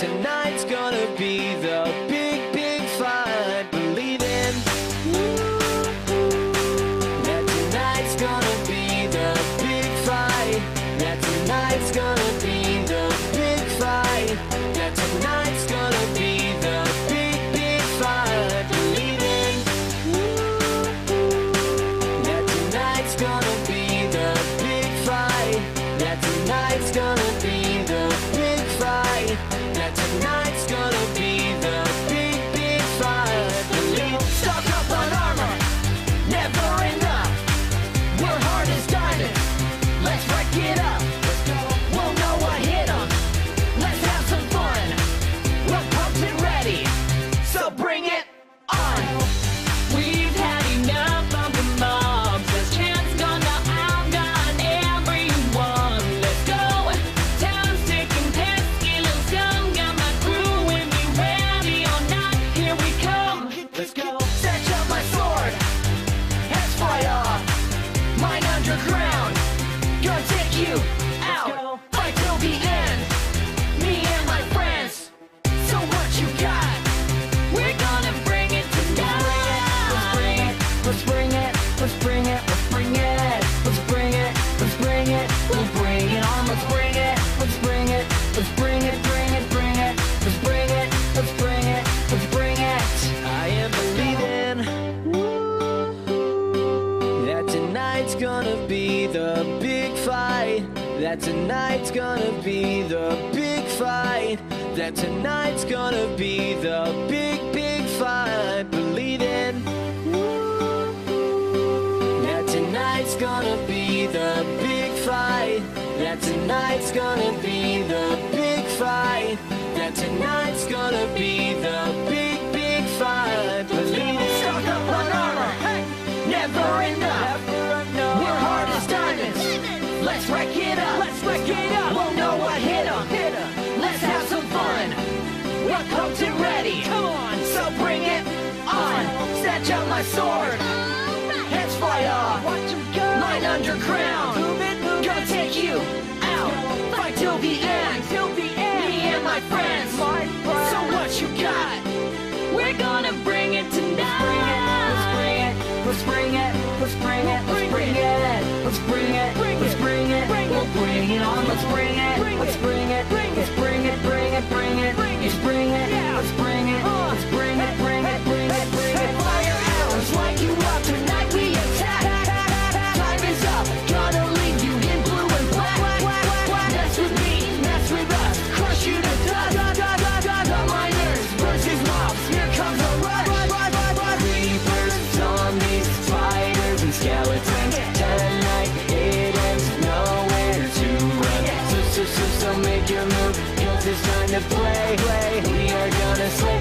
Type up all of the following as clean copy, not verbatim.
tonight's gonna be the big, big fight. Believe in that tonight's gonna be the big fight. That tonight's gonna be the big fight. That tonight's gonna be the big, big fight. Believe in that tonight's gonna be the big fight. That tonight's gonna be the big fight. That tonight's gonna be the big, big fight. Believe. Stock up on armor, never enough. We're hard as diamonds, let's wreck it up. We'll know what hit 'em, let's have some fun. We're pumped and ready, so bring it on. We've had enough of the mobs. This chance gonna outgun everyone. Let's go. Town's ticking, pesky little scum. Got my crew with me, ready or not. Here we come. Let's go. Snatch up my sword, heads fly off. Mine underground, gonna take you out. Fight till the end, me and my friends. So what you got? We're gonna bring it tonight. Let's bring it, let's bring it, let's bring it, let's bring it, let's bring it, let's bring it, we'll bring it on. Let's bring it, let's bring it, let's bring it, bring it, bring it, let's bring it, let's bring it, let's bring it. I am believing that tonight's gonna be the big fight. That tonight's gonna be the big fight. That tonight's gonna be the big, big fight. Believing that tonight's gonna be the big fight. That tonight's gonna be the big fight. That tonight's gonna be the big, big fight. Believing. Stock up on armor, never enough. We're hard as diamonds, let's wreck it up. Let's wreck it up. We'll know what hit 'em. Let's have some fun. We're pumped and ready. Come on, so bring it on. Snatch up my sword, heads fly off. Watch 'em go. Mine underground, gonna take you out. Fight till the end, me and my friends. So what you got? We're gonna bring it tonight. Let's bring it, let's bring it, let's bring it, let's bring it, let's bring it, let's bring it, we'll bring it on. Let's bring it, let's bring it, let's bring it, bring it, bring it, let's bring it, let's bring it, let's bring it, bring it, bring it, bring it. Fire arrows light you up, tonight we attack. Time is up, gonna leave you in blue and black. Mess with me, mess with us, crush you to dust. The miners versus mobs, here comes a rush. Creepers, zombies, spiders, and skeletons. Tonight it ends, nowhere to run. So make your move, 'cause it's time to play. We are gonna slay,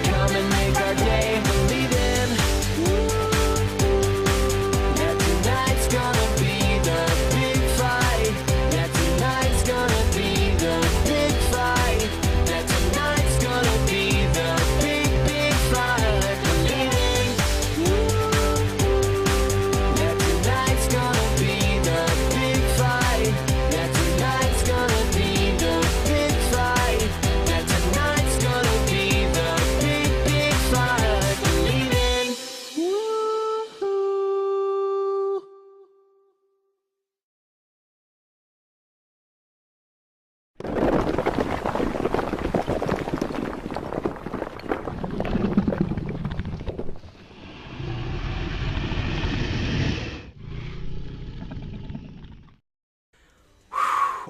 come and make our day. Believe in that tonight's gonna be the big fight. That tonight's gonna be the big fight. That tonight's gonna be the big, big fight. Believe in that tonight's gonna be the big fight. That tonight's gonna be the big fight. That tonight's gonna be the big, big fight. Believe in.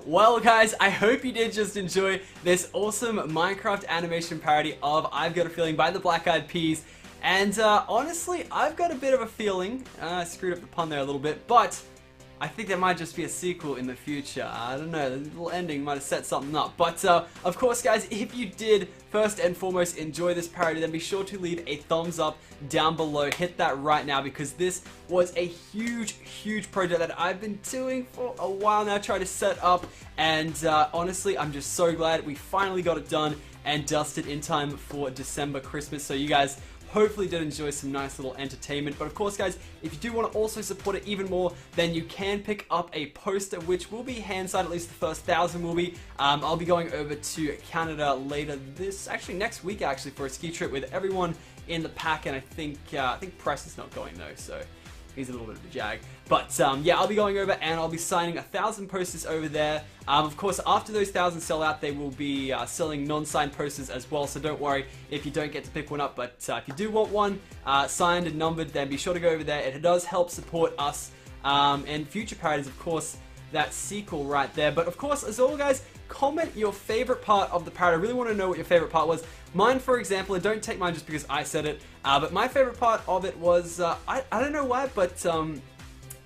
Well guys, I hope you did just enjoy this awesome Minecraft animation parody of I've Got a Feeling by the Black Eyed Peas. And honestly, I've got a bit of a feeling, I screwed up the pun there a little bit, but I think there might just be a sequel in the future. I don't know, the little ending might have set something up. But of course guys, if you did first and foremost enjoy this parody, then be sure to leave a thumbs up down below. Hit that right now, because this was a huge project that I've been doing for a while now, trying to set up. And honestly, I'm just so glad we finally got it done and dusted in time for December Christmas. So you guys hopefully did enjoy some nice little entertainment. But of course, guys, if you do want to also support it even more, then you can pick up a poster, which will be hand-signed, at least the first 1,000 will be. I'll be going over to Canada later next week, actually, for a ski trip with everyone in the pack, and I think Preston's not going though, so he's a little bit of a jag. But yeah, I'll be going over and I'll be signing 1,000 posters over there. Of course, after those 1,000 sell out, they will be selling non-signed posters as well, so don't worry if you don't get to pick one up. But if you do want one signed and numbered, then be sure to go over there. It does help support us and future parodies, of course, that sequel right there. But of course, as always, guys, comment your favorite part of the parody. I really want to know what your favorite part was. Mine, for example, and don't take mine just because I said it, but my favorite part of it was, I don't know why, but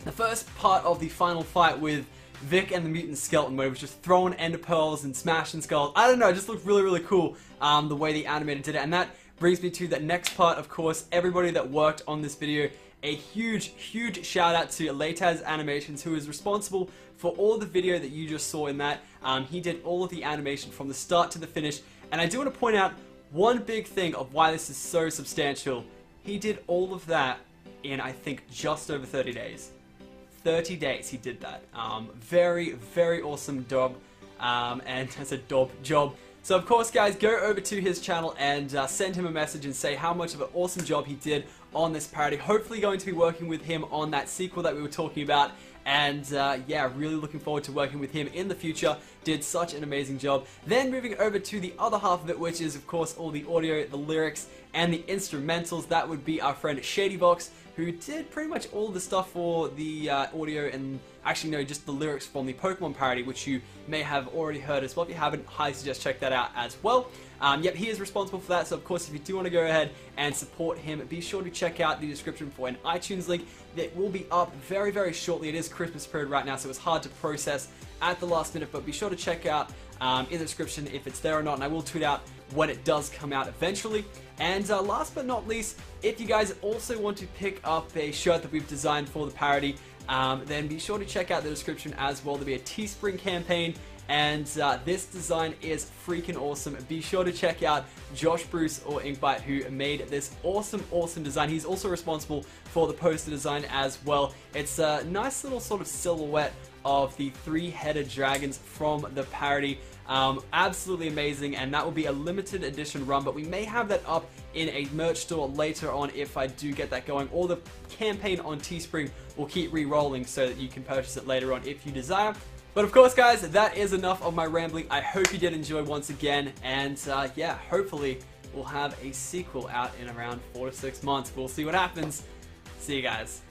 the first part of the final fight with Vic and the mutant skeleton, where it was just throwing ender pearls and smashing skulls. I don't know, it just looked really, really cool the way the animator did it. And that brings me to the next part, of course, everybody that worked on this video. A huge, huge shout out to Lataz Animations, who is responsible for all the video that you just saw in that. He did all of the animation from the start to the finish. And I do want to point out one big thing of why this is so substantial. He did all of that in, I think, just over 30 days. 30 days he did that. Very, very awesome job. And I said job. So of course, guys, go over to his channel and send him a message and say how much of an awesome job he did on this parody. Hopefully going to be working with him on that sequel that we were talking about. And yeah, really looking forward to working with him in the future. Did such an amazing job. Then moving over to the other half of it, which is of course all the audio, the lyrics, and the instrumentals. That would be our friend ShadyBox, who did pretty much all the stuff for the audio and actually no, just the lyrics from the Pokemon parody, which you may have already heard as well. If you haven't, highly suggest check that out as well. Yep, he is responsible for that, so of course if you do want to go ahead and support him, be sure to check out the description for an iTunes link that will be up very, very shortly. It is Christmas period right now, so it's hard to process at the last minute, but be sure to check out in the description if it's there or not, and I will tweet out when it does come out eventually. And last but not least, if you guys also want to pick up a shirt that we've designed for the parody, then be sure to check out the description as well. There'll be a Teespring campaign, and this design is freaking awesome. Be sure to check out Josh Bruce or Inkbite, who made this awesome design. He's also responsible for the poster design as well. It's a nice little sort of silhouette of the three-headed dragons from the parody. Absolutely amazing, and that will be a limited edition run, but we may have that up in a merch store later on if I do get that going, or the campaign on Teespring will keep re-rolling so that you can purchase it later on if you desire. But of course, guys, that is enough of my rambling. I hope you did enjoy once again, and yeah, hopefully we'll have a sequel out in around 4 to 6 months. We'll see what happens. See you guys.